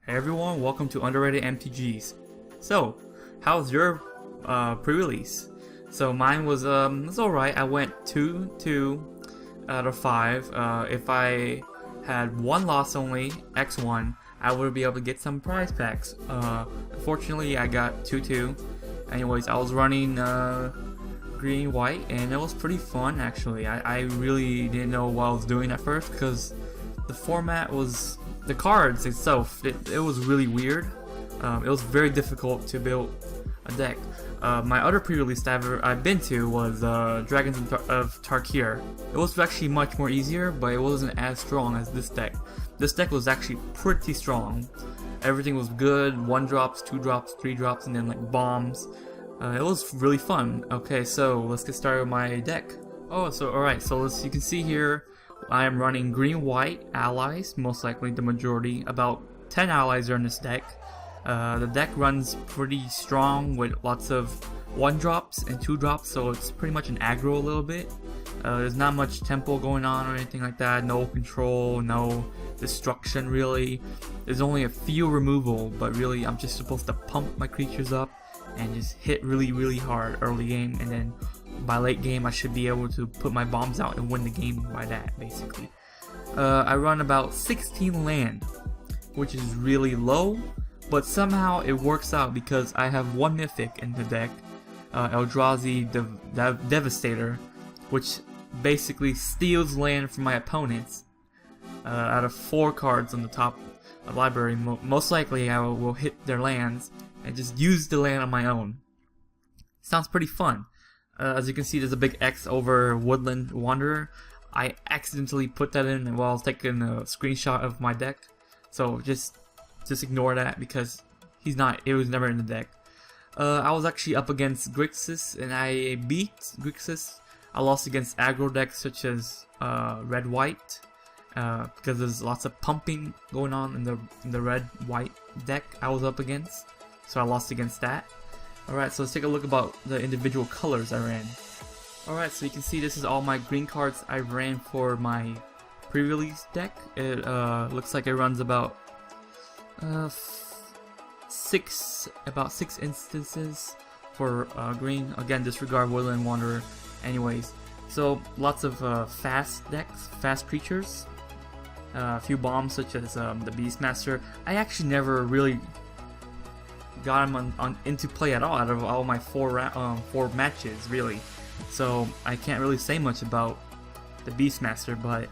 Hey everyone, welcome to Underrated MTGs. So, how's your pre-release? So mine was it's alright. I went 2-2 out of 5. If I had one loss only, X1, I would be able to get some prize packs. Unfortunately, I got 2-2. Anyways, I was running green white, and it was pretty fun actually. I really didn't know what I was doing at first because the format was. The cards itself, it was really weird. It was very difficult to build a deck. My other pre-release I've been to was Dragons of Tarkir. It was actually much more easier, but it wasn't as strong as this deck. This deck was actually pretty strong. Everything was good, 1 drops, 2 drops, 3 drops, and then like bombs. It was really fun. Okay, so let's get started with my deck. Oh, so alright, so you can see here, I am running green-white allies, most likely the majority. About 10 allies are in this deck. The deck runs pretty strong with lots of 1 drops and 2 drops, so it's pretty much an aggro a little bit. There's not much tempo going on or anything like that, no control, no destruction really. There's only a few removal, but really I'm just supposed to pump my creatures up and just hit really hard early game, and then by late game I should be able to put my bombs out and win the game by that, basically. I run about 16 land, which is really low, but somehow it works out because I have 1 mythic in the deck, Eldrazi Devastator, which basically steals land from my opponents. Out of 4 cards on the top of the library, most likely I will hit their lands and just use the land on my own. Sounds pretty fun. As you can see, there's a big X over Woodland Wanderer. I accidentally put that in while I was taking a screenshot of my deck, so just ignore that because it was never in the deck. I was actually up against Grixis and I beat Grixis. I lost against aggro decks such as red-white because there's lots of pumping going on in the red-white deck I was up against, so I lost against that. Alright, so let's take a look about the individual colors I ran. Alright, so you can see this is all my green cards I ran for my pre-release deck. It looks like it runs about 6 instances for green. Again, disregard Woodland Wanderer. Anyways, so lots of fast decks, fast creatures. A few bombs such as the Beastmaster. I actually never really got him into play at all out of all my 4 matches, really. So I can't really say much about the Beastmaster, but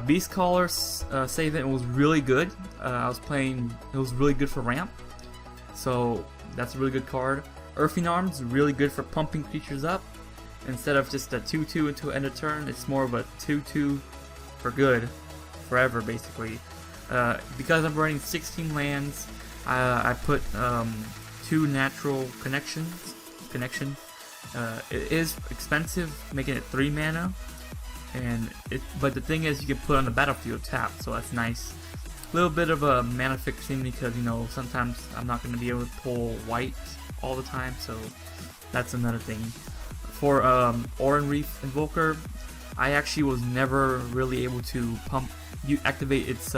Beastcaller save it was really good. It was really good for ramp, so that's a really good card. Earthing Arms, really good for pumping creatures up. Instead of just a 2-2 until end of turn, it's more of a 2-2 for good, forever basically. Because I'm running 16 lands, I put 2 natural connection. It is expensive, making it 3 mana, but the thing is you can put on the battlefield tap, so that's nice. A little bit of a mana fixing because sometimes I'm not going to be able to pull white all the time, so that's another thing. For Oran Reef Invoker, I actually was never really able to activate its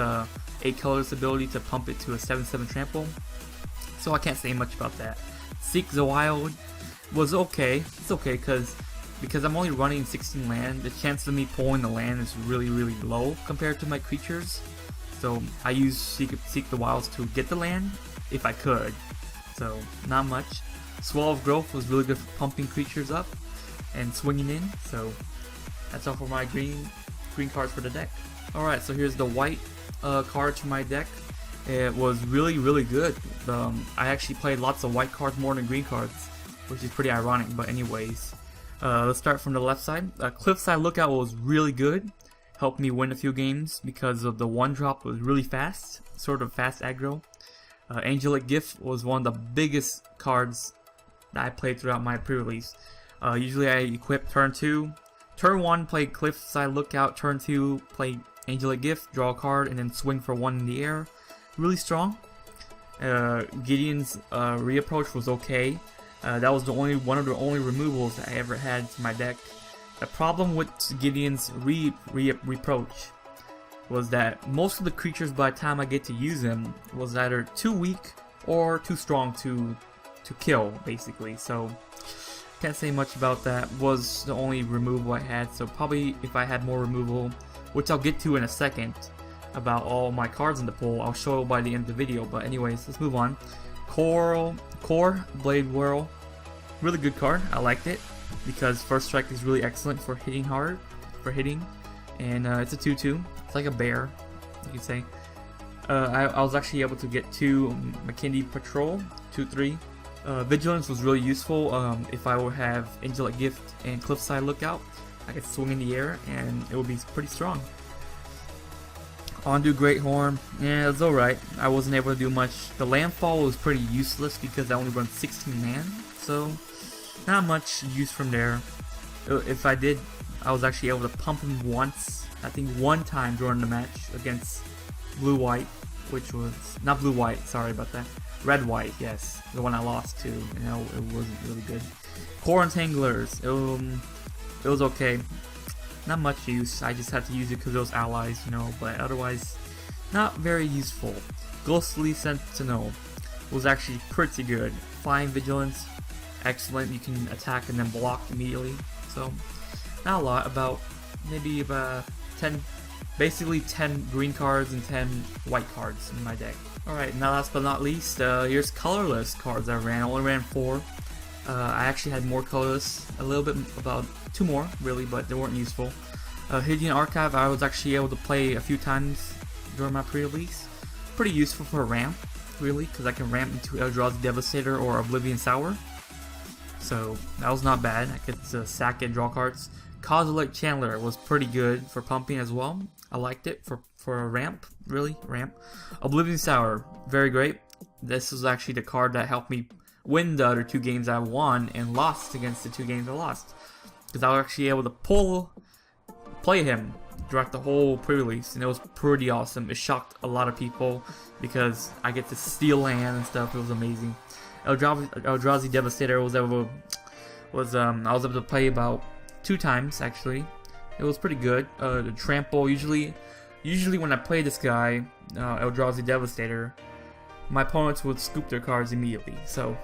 8 colors ability to pump it to a 7/7 trample, so I can't say much about that. Seek the Wild was okay. It's okay because I'm only running 16 land. The chance of me pulling the land is really low compared to my creatures. So I use Seek the Wilds to get the land if I could. So not much. Swell of Growth was really good for pumping creatures up and swinging in. So that's all for my green cards for the deck. Alright, so here's the white cards for my deck. It was really good. I actually played lots of white cards more than green cards, which is pretty ironic, but anyways. Let's start from the left side. Cliffside Lookout was really good. Helped me win a few games because of the 1 drop was really fast, sort of fast aggro. Angelic Gift was one of the biggest cards that I played throughout my pre-release. Usually I equip turn 2. Turn 1, play Cliffside Lookout. Turn 2, play Angelic Gift, draw a card, and then swing for 1 in the air. Really strong. Gideon's reapproach was okay. That was one of the only removals I ever had to my deck. The problem with Gideon's reapproach was that most of the creatures by the time I get to use them was either too weak or too strong to kill, basically. So can't say much about that. Was the only removal I had, so probably if I had more removal, which I'll get to in a second, about all my cards in the pool, I'll show by the end of the video. But anyways, let's move on. Core Blade Whirl, really good card. I liked it because first strike is really excellent for hitting hard, and it's a 2/2. It's like a bear, you could say. I was actually able to get 2 McKinney Patrol, 2/3. Vigilance was really useful. If I would have Angelic Gift and Cliffside Lookout, I could swing in the air and it would be pretty strong. Ondu Great Horn, yeah, it's alright. I wasn't able to do much. The landfall was pretty useless because I only run 16 land, so not much use from there. If I did, I was actually able to pump him once, I think one time during the match against Blue-White, which was, not Blue-White, sorry about that. Red-White, yes, the one I lost to, you know, it wasn't really good. Core Entanglers, it was okay. Not much use, I just had to use it because it was allies, you know, but otherwise, not very useful. Ghostly Sentinel was actually pretty good. Flying Vigilance, excellent, you can attack and then block immediately, so not a lot, about maybe about 10, basically 10 green cards and 10 white cards in my deck. Alright, now last but not least, here's colorless cards I ran. I only ran 4. I actually had more colorless, a little bit, about 2 more really, but they weren't useful. Hidden Archive I was actually able to play a few times during my pre-release. Pretty useful for a ramp, really, because I can ramp into Eldrazi Devastator or Oblivion Sour. So that was not bad. I could sack and draw cards. Kozilek Chandler was pretty good for pumping as well. I liked it for a ramp, really, ramp. Oblivion Sour, very great. This was actually the card that helped me win the other 2 games I won and lost against the 2 games I lost. Because I was actually able to play him throughout the whole pre-release, and it was pretty awesome. It shocked a lot of people because I get to steal land and stuff. It was amazing. Eldrazi Devastator I was able to play about 2 times actually. It was pretty good. The Trample, usually when I play this guy, Eldrazi Devastator, my opponents would scoop their cards immediately. So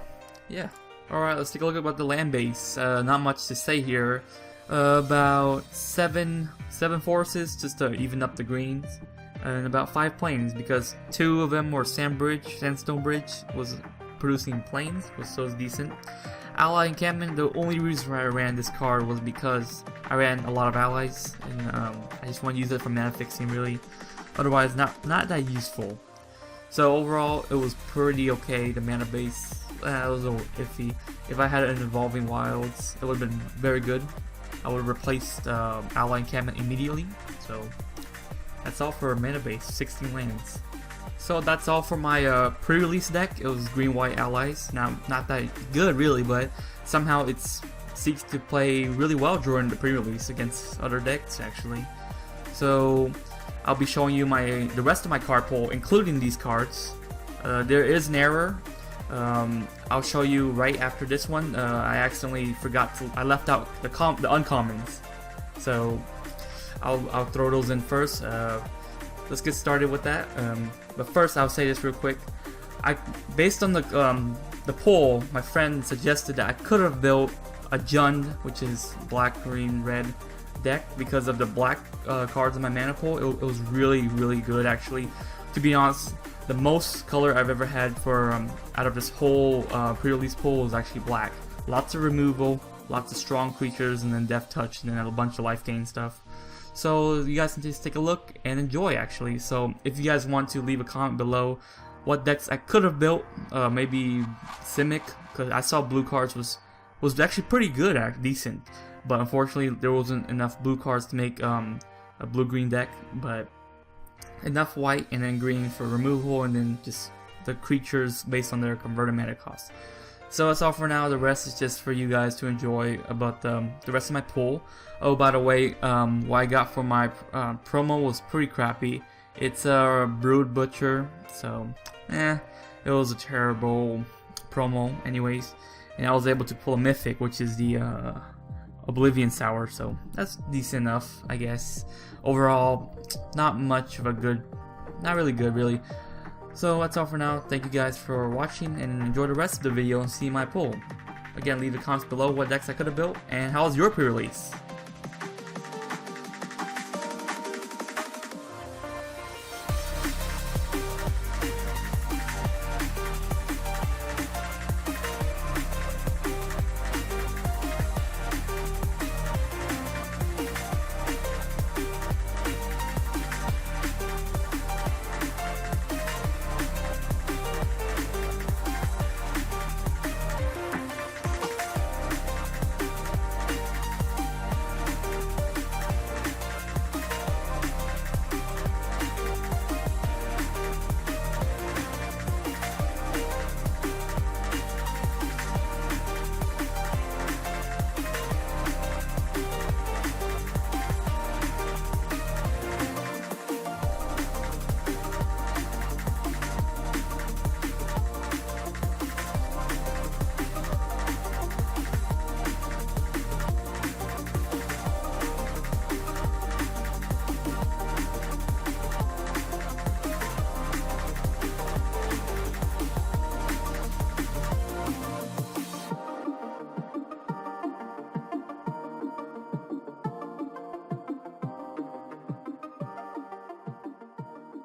yeah. Alright, let's take a look about the land base. Not much to say here. About 7 forests just to even up the greens, and about 5 plains because 2 of them were Sandstone Bridge was producing plains, so it's decent. Ally Encampment, the only reason why I ran this card was because I ran a lot of allies, and I just want to use it for mana fixing really. Otherwise, not that useful. So overall, it was pretty okay. The mana base was a little iffy. If I had an Evolving Wilds, it would have been very good. I would have replaced Ally Encampment immediately. So that's all for mana base, 16 lands. So that's all for my pre-release deck. It was green-white allies. Now, not that good really, but somehow it seeks to play really well during the pre-release against other decks actually. So I'll be showing you the rest of my card pool, including these cards. There is an error. I'll show you right after this one. I accidentally I left out the uncommons. So I'll throw those in first. Let's get started with that. But first, I'll say this real quick. Based on the poll, my friend suggested that I could have built a Jund, which is black, green, red deck because of the black cards in my mana pool. It was really, really good actually. To be honest, the most color I've ever had for out of this whole pre-release pool was actually black. Lots of removal, lots of strong creatures, and then Death Touch, and then a bunch of life gain stuff. So you guys can just take a look and enjoy actually. So if you guys want to leave a comment below what decks I could have built, maybe Simic, because I saw blue cards was actually pretty good, decent, but unfortunately there wasn't enough blue cards to make a blue-green deck, but enough white and then green for removal, and then just the creatures based on their converted mana cost. So that's all for now. The rest is just for you guys to enjoy about the rest of my pool. Oh, by the way, what I got for my promo was pretty crappy. It's a Brood Butcher, so it was a terrible promo anyways. And I was able to pull a Mythic, which is the Oblivion Sour, so that's decent enough, I guess. Overall, not much of a good, not really good, really. So that's all for now. Thank you guys for watching, and enjoy the rest of the video and see my pull. Again, leave the comments below what decks I could have built, and how's your pre-release?